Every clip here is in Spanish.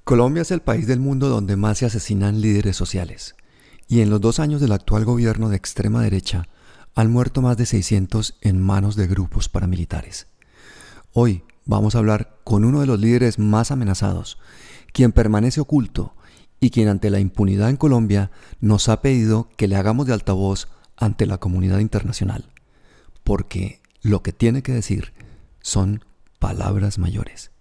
Colombia es el país del mundo donde más se asesinan líderes sociales, y en los 2 años del actual gobierno de extrema derecha han muerto más de 600 en manos de grupos paramilitares. Hoy vamos a hablar con uno de los líderes más amenazados, quien permanece oculto y quien ante la impunidad en Colombia nos ha pedido que le hagamos de altavoz ante la comunidad internacional, porque lo que tiene que decir son palabras mayores.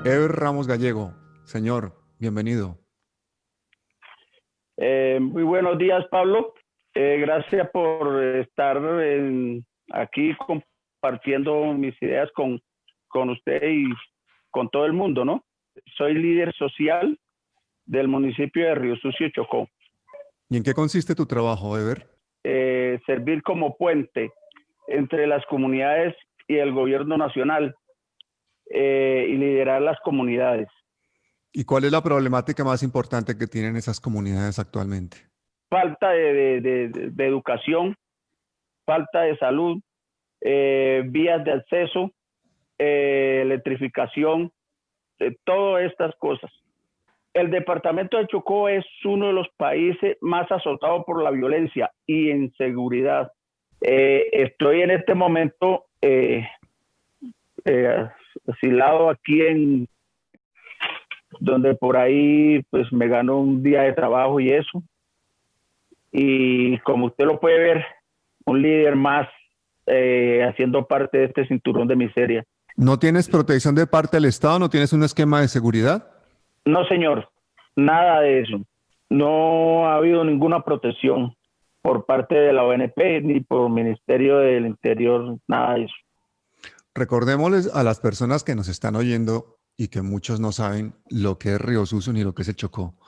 Ever Ramos Gallego, señor, bienvenido. Muy buenos días, Pablo. Gracias por estar aquí compartiendo mis ideas con usted y con todo el mundo, ¿no? Soy líder social del municipio de Río Sucio, Chocó. ¿Y en qué consiste tu trabajo, Ever? Servir como puente entre las comunidades y el gobierno nacional y liderar las comunidades. ¿Y cuál es la problemática más importante que tienen esas comunidades actualmente? Falta de educación, falta de salud, vías de acceso, electrificación, todas estas cosas. El departamento de Chocó es uno de los países más azotados por la violencia y inseguridad. Estoy en este momento asilado aquí en donde por ahí pues me ganó un día de trabajo y eso. Y como usted lo puede ver, un líder más haciendo parte de este cinturón de miseria. ¿No tienes protección de parte del Estado? ¿No tienes un esquema de seguridad? No, señor, nada de eso. No ha habido ninguna protección por parte de la ONP ni por el Ministerio del Interior, nada de eso. Recordémosles a las personas que nos están oyendo y que muchos no saben lo que es Río Sucio ni lo que es el Chocó,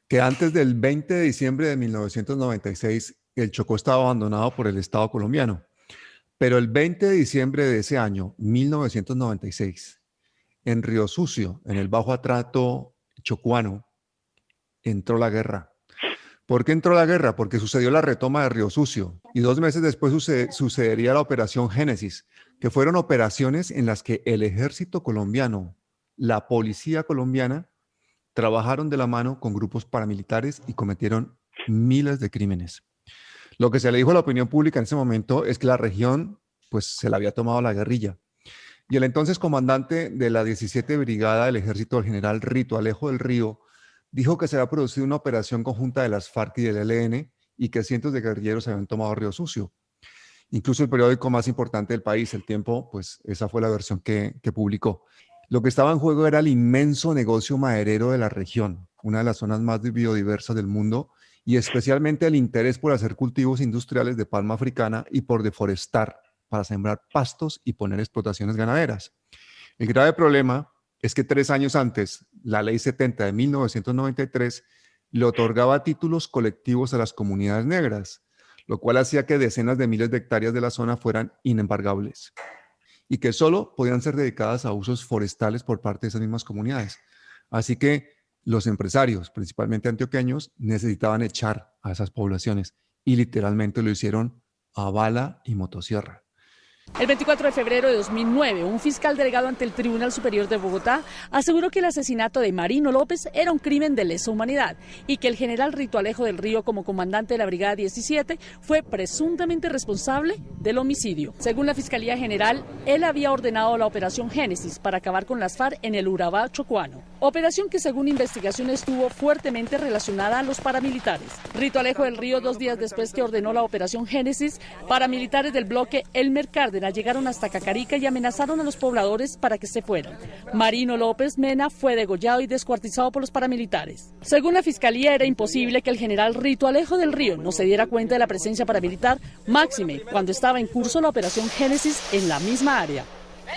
que antes del 20 de diciembre de 1996 el Chocó estaba abandonado por el Estado colombiano. Pero el 20 de diciembre de ese año, 1996, en Río Sucio, en el Bajo Atrato chocuano, entró la guerra. ¿Por qué entró la guerra? Porque sucedió la retoma de Río Sucio y 2 meses después sucedería la Operación Génesis, que fueron operaciones en las que el ejército colombiano, la policía colombiana, trabajaron de la mano con grupos paramilitares y cometieron miles de crímenes. Lo que se le dijo a la opinión pública en ese momento es que la región pues se la había tomado la guerrilla. Y el entonces comandante de la 17 Brigada del Ejército, el general Rito Alejo del Río, dijo que se había producido una operación conjunta de las FARC y del ELN y que cientos de guerrilleros habían tomado Río Sucio. Incluso el periódico más importante del país, El Tiempo, pues esa fue la versión que publicó. Lo que estaba en juego era el inmenso negocio maderero de la región, una de las zonas más biodiversas del mundo, y especialmente el interés por hacer cultivos industriales de palma africana y por deforestar para sembrar pastos y poner explotaciones ganaderas. El grave problema es que 3 años antes, la Ley 70 de 1993 le otorgaba títulos colectivos a las comunidades negras, lo cual hacía que decenas de miles de hectáreas de la zona fueran inembargables y que solo podían ser dedicadas a usos forestales por parte de esas mismas comunidades. Así que los empresarios, principalmente antioqueños, necesitaban echar a esas poblaciones y literalmente lo hicieron a bala y motosierra. El 24 de febrero de 2009, un fiscal delegado ante el Tribunal Superior de Bogotá aseguró que el asesinato de Marino López era un crimen de lesa humanidad y que el general Rito Alejo del Río, como comandante de la Brigada 17, fue presuntamente responsable del homicidio. Según la Fiscalía General, él había ordenado la Operación Génesis para acabar con las FARC en el Urabá chocuano. Operación que, según investigaciones, estuvo fuertemente relacionada a los paramilitares. Rito Alejo del Río, 2 días después que ordenó la Operación Génesis, paramilitares del bloque Elmer Cárdenas llegaron hasta Cacarica y amenazaron a los pobladores para que se fueran. Marino López Mena fue degollado y descuartizado por los paramilitares. Según la Fiscalía, era imposible que el general Rito Alejo del Río no se diera cuenta de la presencia paramilitar, máxime cuando estaba en curso la Operación Génesis en la misma área.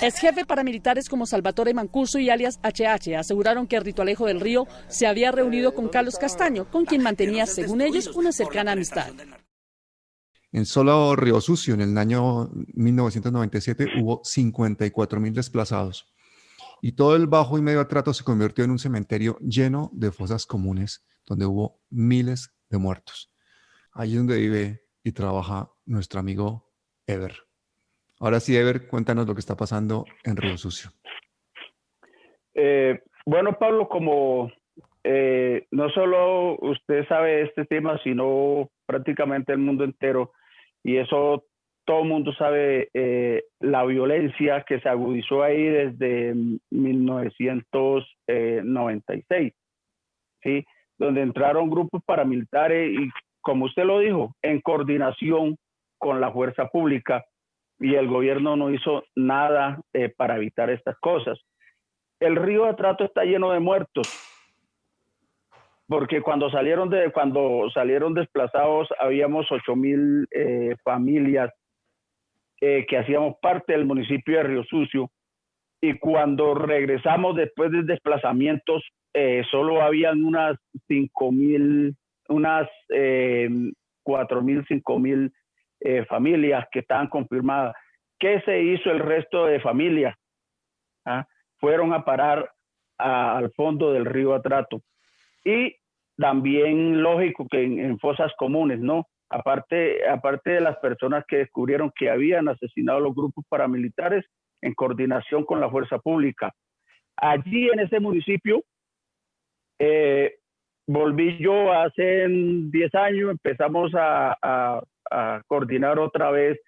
Ex jefe paramilitares como Salvatore Mancuso y alias HH aseguraron que Rito Alejo del Río se había reunido con Carlos Castaño, con quien mantenía, según ellos, una cercana amistad. En solo Río Sucio, en el año 1997, hubo 54.000 desplazados. Y todo el Bajo y Medio Atrato se convirtió en un cementerio lleno de fosas comunes, donde hubo miles de muertos. Ahí es donde vive y trabaja nuestro amigo Ever. Ahora sí, Ever, cuéntanos lo que está pasando en Río Sucio. Bueno, Pablo, como no solo usted sabe este tema, sino prácticamente el mundo entero, y eso todo el mundo sabe, la violencia que se agudizó ahí desde 1996, ¿sí? Donde entraron grupos paramilitares y, como usted lo dijo, en coordinación con la fuerza pública, y el gobierno no hizo nada para evitar estas cosas. El río Atrato está lleno de muertos, porque cuando salieron desplazados habíamos 8.000 familias que hacíamos parte del municipio de Río Sucio, y cuando regresamos después de desplazamientos solo habían unas 5.000, unas 4.000, 5.000 familias que estaban confirmadas. ¿Qué se hizo el resto de familias? ¿Ah? Fueron a parar al fondo del río Atrato. Y también lógico que en fosas comunes, ¿no? Aparte de las personas que descubrieron que habían asesinado a los grupos paramilitares en coordinación con la fuerza pública. Allí en ese municipio volví yo hace 10 años, empezamos a coordinar otra vez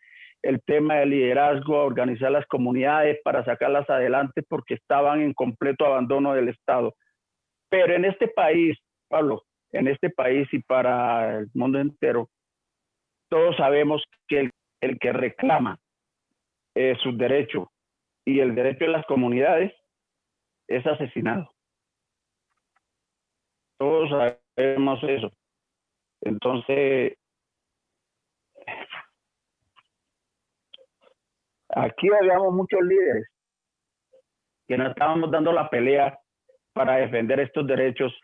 el tema del liderazgo, a organizar las comunidades para sacarlas adelante porque estaban en completo abandono del Estado. Pero en este país, Pablo, en este país y para el mundo entero, todos sabemos que el que reclama sus derechos y el derecho de las comunidades es asesinado. Todos sabemos eso. Entonces, aquí habíamos muchos líderes que nos estábamos dando la pelea para defender estos derechos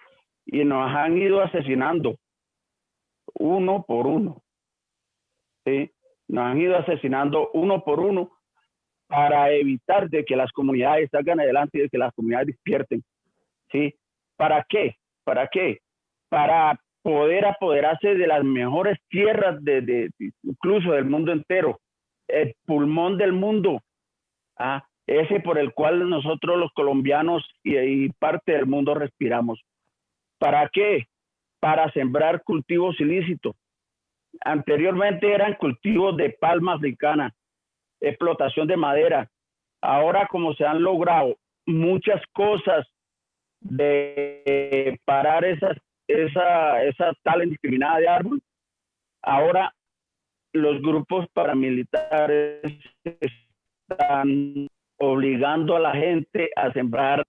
y nos han ido asesinando uno por uno. ¿Sí? Nos han ido asesinando uno por uno para evitar de que las comunidades salgan adelante y de que las comunidades despierten. ¿Sí? ¿Para qué? ¿Para qué? Para poder apoderarse de las mejores tierras incluso del mundo entero, el pulmón del mundo, ese por el cual nosotros los colombianos y parte del mundo respiramos. ¿Para qué? Para sembrar cultivos ilícitos. Anteriormente eran cultivos de palma africana, explotación de madera. Ahora, como se han logrado muchas cosas de parar esa tala indiscriminada de árbol, ahora los grupos paramilitares están obligando a la gente a sembrar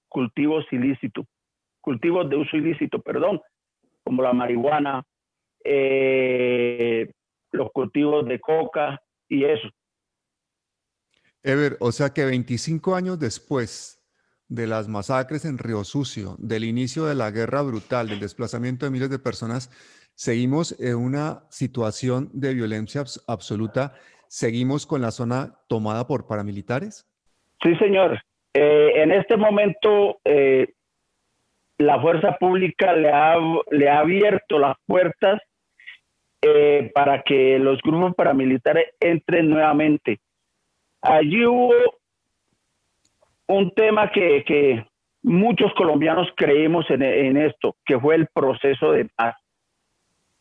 cultivos ilícitos, cultivos de uso ilícito, perdón, como la marihuana, los cultivos de coca y eso. Ever, o sea que 25 años después de las masacres en Río Sucio, del inicio de la guerra brutal, del desplazamiento de miles de personas, seguimos en una situación de violencia absoluta. ¿Seguimos con la zona tomada por paramilitares? Sí, señor. En este momento, la fuerza pública le ha abierto las puertas para que los grupos paramilitares entren nuevamente. Allí hubo un tema que muchos colombianos creímos en esto, que fue el proceso de paz.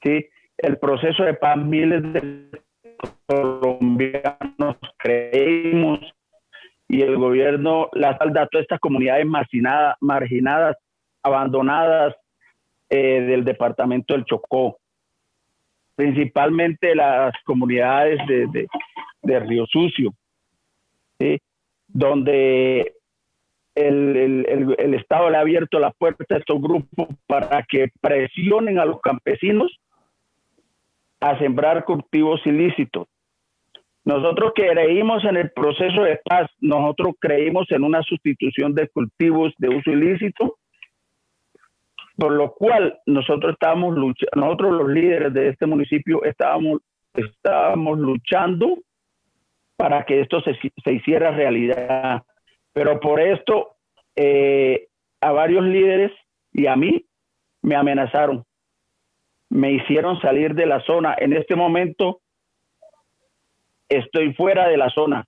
¿Sí? El proceso de paz, miles de colombianos creímos, y el gobierno las ha dado a estas comunidades marginadas, abandonadas del departamento del Chocó, principalmente las comunidades de Río Sucio, ¿sí? Donde el Estado le ha abierto la puerta a estos grupos para que presionen a los campesinos a sembrar cultivos ilícitos. Nosotros creímos en el proceso de paz, nosotros creímos en una sustitución de cultivos de uso ilícito, por lo cual nosotros estábamos luchando, nosotros los líderes de este municipio estábamos estábamos luchando para que esto se hiciera realidad. Pero por esto a varios líderes y a mí me amenazaron, me hicieron salir de la zona. En este momento estoy fuera de la zona.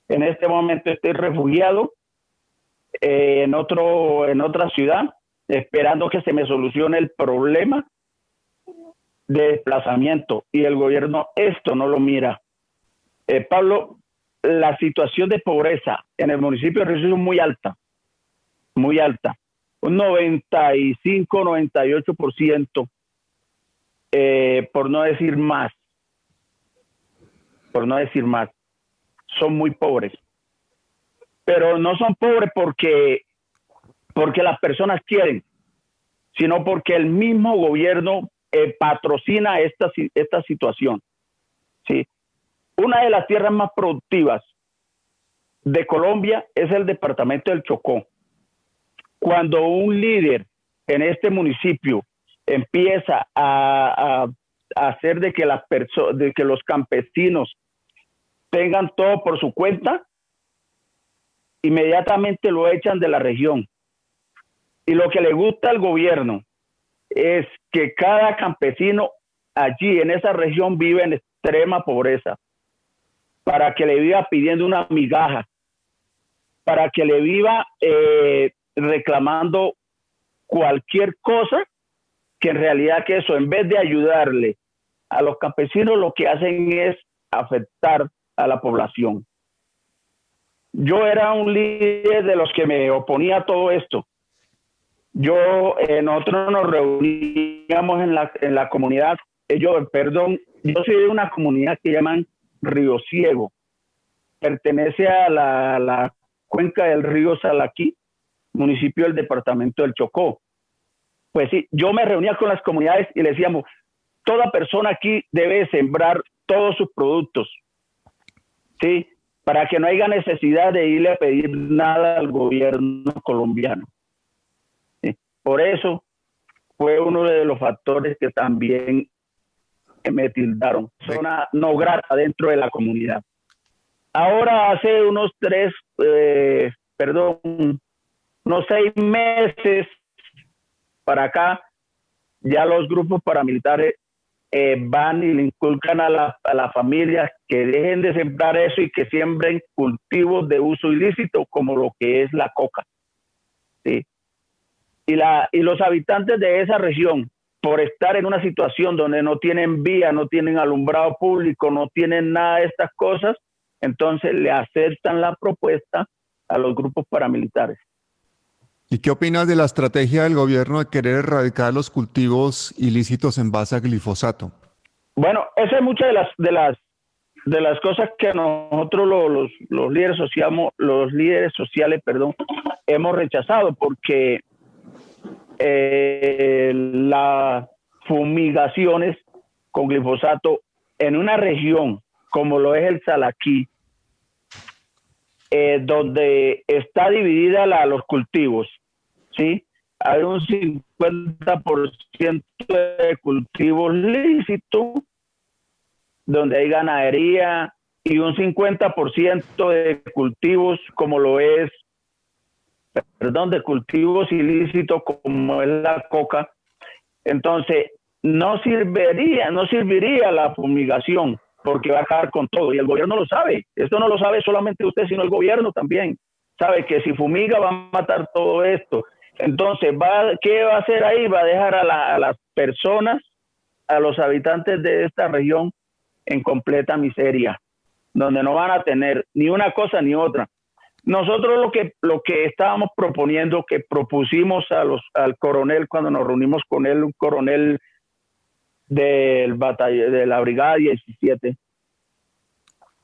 En este momento estoy refugiado en otra ciudad, esperando que se me solucione el problema de desplazamiento, y el gobierno esto no lo mira. Pablo, la situación de pobreza en el municipio de Río es muy alta, un 95, 98%, por no decir más, son muy pobres. Pero no son pobres porque las personas quieren, sino porque el mismo gobierno patrocina esta situación. ¿Sí? Una de las tierras más productivas de Colombia es el departamento del Chocó. Cuando un líder en este municipio empieza a hacer de que los campesinos tengan todo por su cuenta, inmediatamente lo echan de la región. Y lo que le gusta al gobierno es que cada campesino allí en esa región vive en extrema pobreza, para que le viva pidiendo una migaja, para que le viva reclamando cualquier cosa, que en realidad que eso, en vez de ayudarle a los campesinos, lo que hacen es afectar a la población. Yo era un líder de los que me oponía a todo esto. Nosotros nos reuníamos en la comunidad. Yo soy de una comunidad que llaman Río Ciego. Pertenece a la cuenca del río Salaquí, municipio del departamento del Chocó. Pues sí, yo me reunía con las comunidades y le decíamos, toda persona aquí debe sembrar todos sus productos, ¿sí? Para que no haya necesidad de irle a pedir nada al gobierno colombiano. ¿Sí? Por eso fue uno de los factores que también me tildaron. Zona no grata dentro de la comunidad. Ahora hace unos 6 meses para acá, ya los grupos paramilitares van y le inculcan a la familia que dejen de sembrar eso y que siembren cultivos de uso ilícito como lo que es la coca. ¿Sí? Y los habitantes de esa región, por estar en una situación donde no tienen vía, no tienen alumbrado público, no tienen nada de estas cosas, entonces le aceptan la propuesta a los grupos paramilitares. ¿Y qué opinas de la estrategia del gobierno de querer erradicar los cultivos ilícitos en base a glifosato? Bueno, esa es muchas de las cosas que nosotros los líderes sociales, hemos rechazado, porque las fumigaciones con glifosato en una región como lo es el Salaquí, donde está dividida los cultivos, ¿sí? Hay un 50% de cultivos lícitos, donde hay ganadería, y un 50% de cultivos como lo es, de cultivos ilícitos como es la coca. Entonces, no serviría la fumigación, porque va a acabar con todo, y el gobierno lo sabe. Esto no lo sabe solamente usted, sino el gobierno también sabe que si fumiga va a matar todo esto. Entonces, ¿qué va a hacer ahí? Va a dejar a las personas, a los habitantes de esta región en completa miseria, donde no van a tener ni una cosa ni otra. Nosotros lo que estábamos proponiendo, que propusimos al coronel cuando nos reunimos con él, un coronel de la Brigada 17,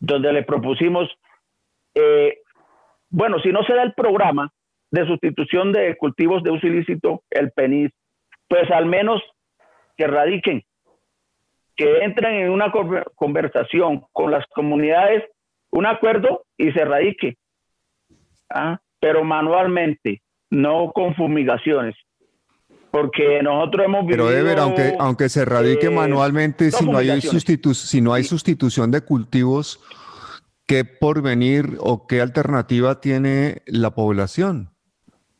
donde le propusimos, si no se da el programa de sustitución de cultivos de uso ilícito, el PENIS, pues al menos que radiquen, que entren en una conversación con las comunidades, un acuerdo, y se radique, pero manualmente, no con fumigaciones, porque nosotros hemos Pero vivido... Ever, aunque se radique manualmente, dos si no hay fumigaciones. si no hay sustitución de cultivos, ¿qué porvenir o qué alternativa tiene la población?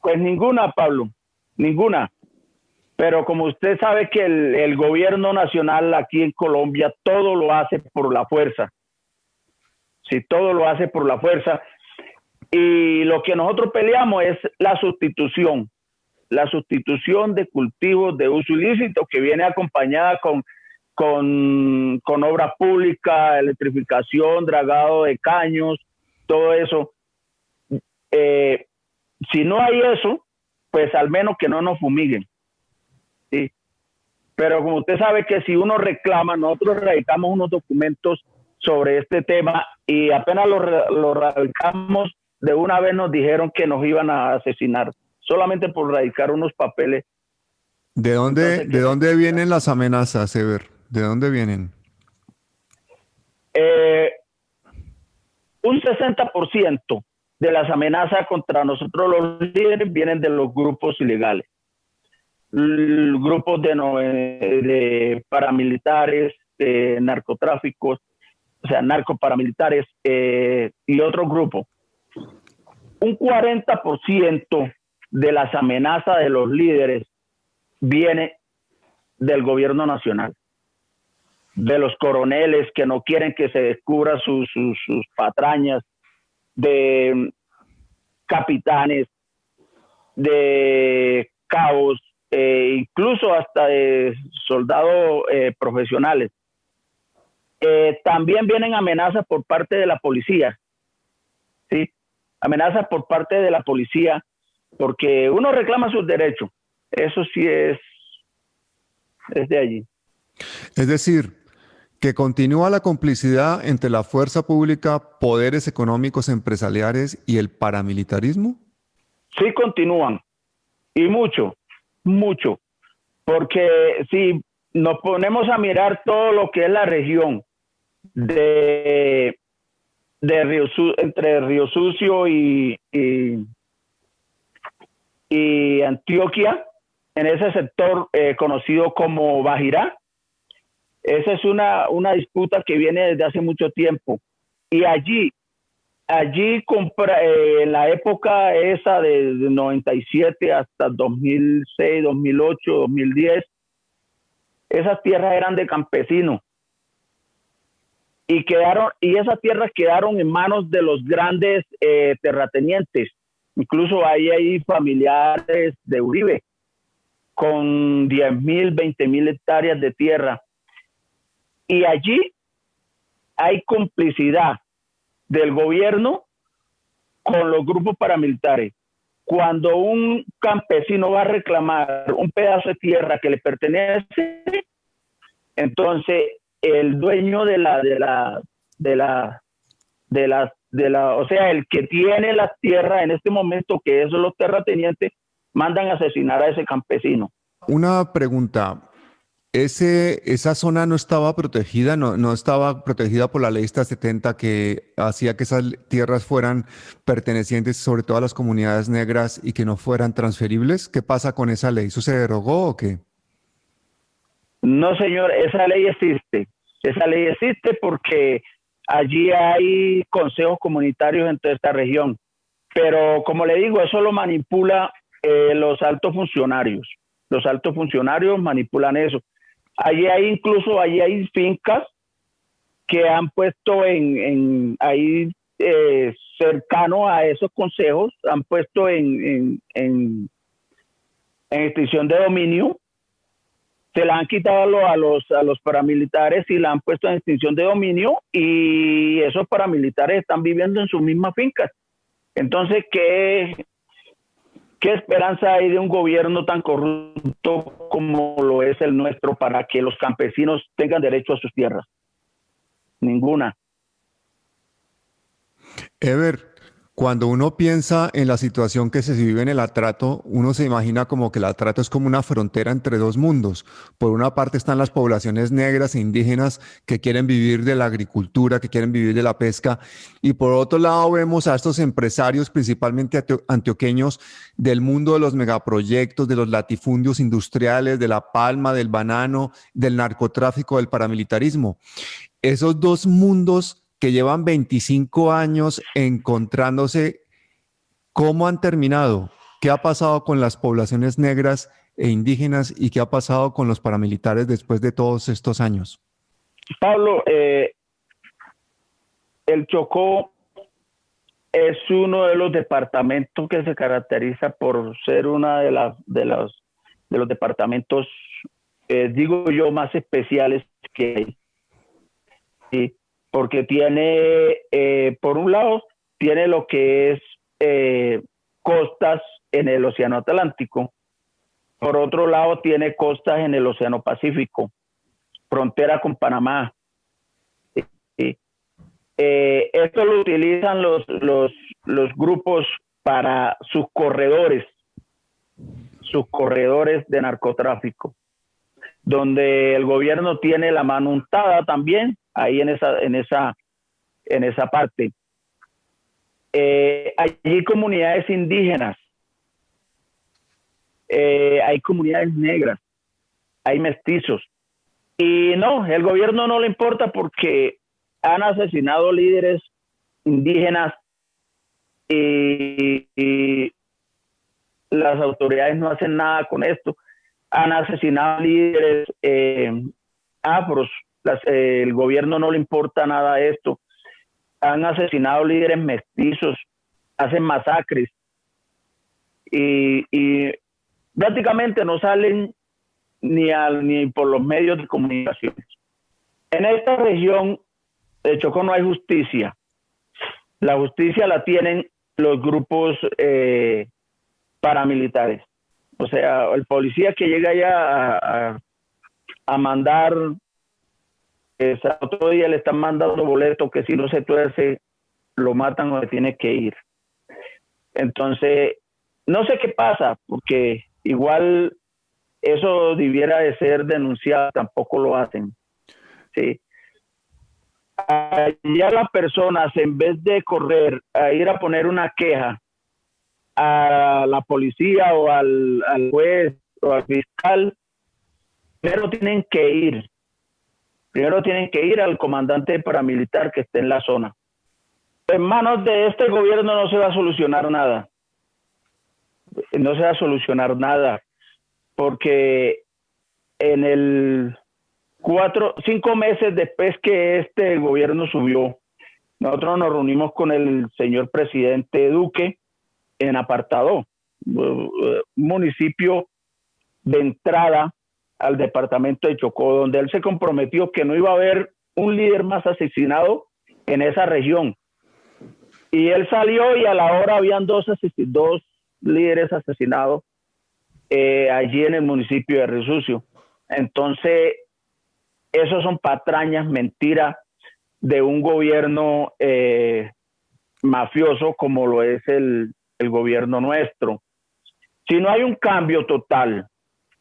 Pues ninguna, Pablo, ninguna. Pero como usted sabe que el gobierno nacional aquí en Colombia todo lo hace por la fuerza. Sí, todo lo hace por la fuerza. Y lo que nosotros peleamos es la sustitución de cultivos de uso ilícito que viene acompañada con obra pública, electrificación, dragado de caños, todo eso. Si no hay eso, pues al menos que no nos fumiguen. ¿Sí? Pero como usted sabe que si uno reclama, nosotros radicamos unos documentos sobre este tema y apenas lo radicamos, de una vez nos dijeron que nos iban a asesinar, solamente por radicar unos papeles. Entonces, ¿De dónde vienen las amenazas, Ever? ¿De dónde vienen? Un 60% de las amenazas contra nosotros los líderes vienen de los grupos ilegales. Grupos de paramilitares, narcotráficos, o sea, narcoparamilitares y otros grupos. Un 40% de las amenazas de los líderes viene del gobierno nacional, de los coroneles que no quieren que se descubra sus patrañas, de capitanes, de cabos, incluso hasta de soldados profesionales. También vienen amenazas por parte de la policía, ¿sí? Amenazas por parte de la policía, porque uno reclama sus derechos. Eso sí es de allí. Es decir, que continúa la complicidad entre la fuerza pública, poderes económicos empresariales y el paramilitarismo. Sí continúan, y mucho, porque si nos ponemos a mirar todo lo que es la región entre Río Sucio y Antioquia, en ese sector conocido como Bajirá, esa es una disputa que viene desde hace mucho tiempo. Y allí en la época esa de 97 hasta 2006, 2008, 2010, esas tierras eran de campesinos. Y esas tierras quedaron en manos de los grandes terratenientes. Incluso hay familiares de Uribe con 10.000, 20.000 hectáreas de tierra. Y allí hay complicidad del gobierno con los grupos paramilitares. Cuando un campesino va a reclamar un pedazo de tierra que le pertenece, entonces el dueño o sea, el que tiene la tierra en este momento, que es los terratenientes, mandan a asesinar a ese campesino. Una pregunta. Esa zona no estaba protegida, no estaba protegida por la ley esta 70 que hacía que esas tierras fueran pertenecientes sobre todo a las comunidades negras y que no fueran transferibles. ¿Qué pasa con esa ley? ¿Eso se derogó o qué? No, señor, esa ley existe. Esa ley existe porque allí hay consejos comunitarios en toda esta región. Pero como le digo, eso lo manipula los altos funcionarios. Los altos funcionarios manipulan eso. Allí hay fincas que han puesto ahí cercano a esos consejos, han puesto en extinción de dominio, se la han quitado a los paramilitares y la han puesto en extinción de dominio, y esos paramilitares están viviendo en sus mismas fincas. Entonces, ¿qué esperanza hay de un gobierno tan corrupto como lo es el nuestro para que los campesinos tengan derecho a sus tierras? Ninguna. Ever, Cuando uno piensa en la situación que se vive en el Atrato, uno se imagina como que el Atrato es como una frontera entre dos mundos. Por una parte están las poblaciones negras e indígenas que quieren vivir de la agricultura, que quieren vivir de la pesca, y por otro lado vemos a estos empresarios, principalmente antioqueños, del mundo de los megaproyectos, de los latifundios industriales, de la palma, del banano, del narcotráfico, del paramilitarismo. Esos dos mundos que llevan 25 años encontrándose, ¿cómo han terminado? ¿Qué ha pasado con las poblaciones negras e indígenas y qué ha pasado con los paramilitares después de todos estos años? Pablo, el Chocó es uno de los departamentos que se caracteriza por ser una de los departamentos, digo yo, más especiales que hay. ¿Sí? Porque tiene, por un lado, tiene lo que es costas en el Océano Atlántico. Por otro lado, tiene costas en el Océano Pacífico, frontera con Panamá. ¿Sí? Esto lo utilizan los grupos para sus corredores de narcotráfico, donde el gobierno tiene la mano untada también ahí en esa parte. Hay comunidades indígenas, hay comunidades negras, hay mestizos. Y no, el gobierno no le importa porque han asesinado líderes indígenas y las autoridades no hacen nada con esto. Han asesinado líderes afros, el gobierno no le importa nada de esto. Han asesinado líderes mestizos, hacen masacres y prácticamente no salen ni por los medios de comunicación. En esta región de Chocó no hay justicia. La justicia la tienen los grupos paramilitares. O sea, el policía que llega allá a mandar, otro día le están mandando boletos que si no se tuerce, lo matan o le tiene que ir. Entonces, no sé qué pasa, porque igual eso debiera de ser denunciado, tampoco lo hacen. Sí. Allá las personas, en vez de correr a ir a poner una queja a la policía o al juez o al fiscal, primero tienen que ir al comandante paramilitar que esté en la zona. En manos de este gobierno no se va a solucionar nada. No se va a solucionar nada, porque en el 5 meses después que este gobierno subió, nosotros nos reunimos con el señor presidente Duque en Apartadó, un municipio de entrada al departamento de Chocó, donde él se comprometió que no iba a haber un líder más asesinado en esa región. Y él salió y a la hora habían dos líderes asesinados allí en el municipio de Río Sucio. Entonces, esos son patrañas, mentiras de un gobierno mafioso como lo es el gobierno nuestro. Si no hay un cambio total,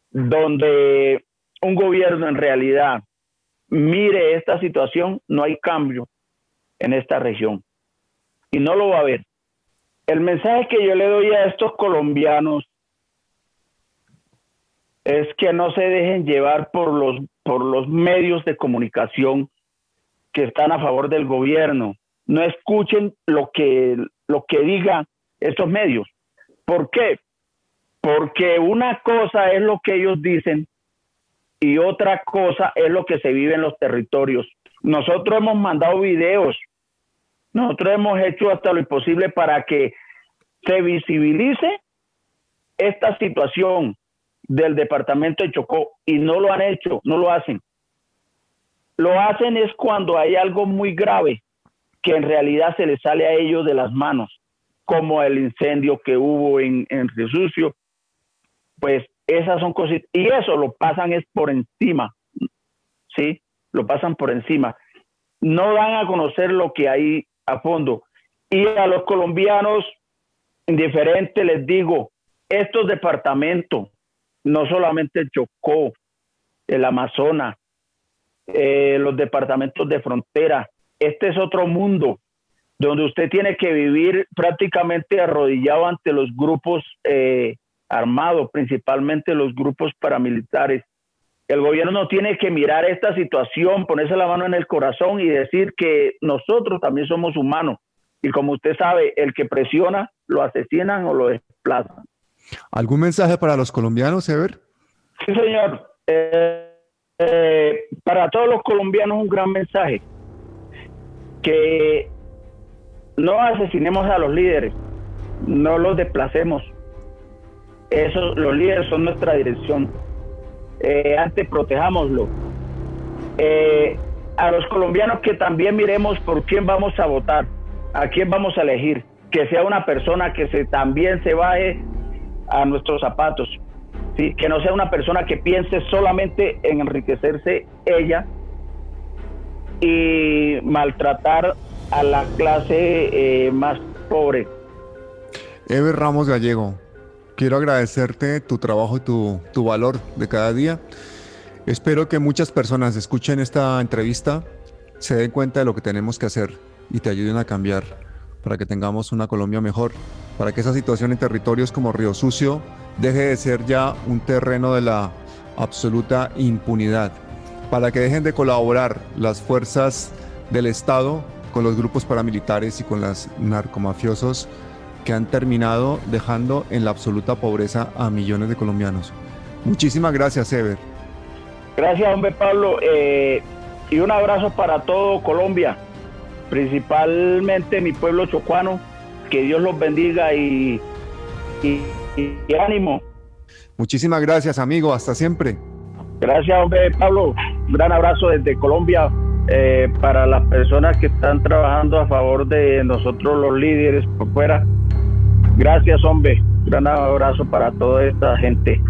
donde un gobierno en realidad mire esta situación, no hay cambio en esta región. Y no lo va a haber. El mensaje que yo le doy a estos colombianos es que no se dejen llevar por los medios de comunicación que están a favor del gobierno. No escuchen lo que digan estos medios. ¿Por qué? Porque una cosa es lo que ellos dicen y otra cosa es lo que se vive en los territorios. Nosotros hemos mandado videos, nosotros hemos hecho hasta lo imposible para que se visibilice esta situación del departamento de Chocó y no lo han hecho, no lo hacen. Lo hacen es cuando hay algo muy grave que en realidad se les sale a ellos de las manos, como el incendio que hubo en Río Sucio. Pues esas son cosas, y eso lo pasan es por encima, ¿sí? Lo pasan por encima. No dan a conocer lo que hay a fondo. Y a los colombianos, indiferente, les digo, estos departamentos, no solamente el Chocó, el Amazonas, los departamentos de frontera, este es otro mundo donde usted tiene que vivir prácticamente arrodillado ante los grupos armados, principalmente los grupos paramilitares. El gobierno no tiene que mirar esta situación, ponerse la mano en el corazón y decir que nosotros también somos humanos. Y como usted sabe, el que presiona, lo asesinan o lo desplazan. ¿Algún mensaje para los colombianos, Ever? Sí, señor. Para todos los colombianos un gran mensaje. Que no asesinemos a los líderes, no los desplacemos. Los líderes son nuestra dirección. Antes protejámoslo. A los colombianos que también miremos por quién vamos a votar, a quién vamos a elegir, que sea una persona que también se baje a nuestros zapatos, ¿sí? Que no sea una persona que piense solamente en enriquecerse ella y maltratar a la clase más pobre. Ever Ramos Gallego, quiero agradecerte tu trabajo y tu valor de cada día. Espero que muchas personas escuchen esta entrevista, se den cuenta de lo que tenemos que hacer y te ayuden a cambiar para que tengamos una Colombia mejor, para que esa situación en territorios como Río Sucio deje de ser ya un terreno de la absoluta impunidad, para que dejen de colaborar las fuerzas del Estado con los grupos paramilitares y con los narcomafiosos que han terminado dejando en la absoluta pobreza a millones de colombianos. Muchísimas gracias, Ever. Gracias, hombre Pablo, y un abrazo para todo Colombia, principalmente mi pueblo chocuano. Que Dios los bendiga y ánimo. Muchísimas gracias, amigo, hasta siempre. Gracias, hombre Pablo, un gran abrazo desde Colombia. Para las personas que están trabajando a favor de nosotros los líderes por fuera. Gracias, hombre. Gran abrazo para toda esta gente.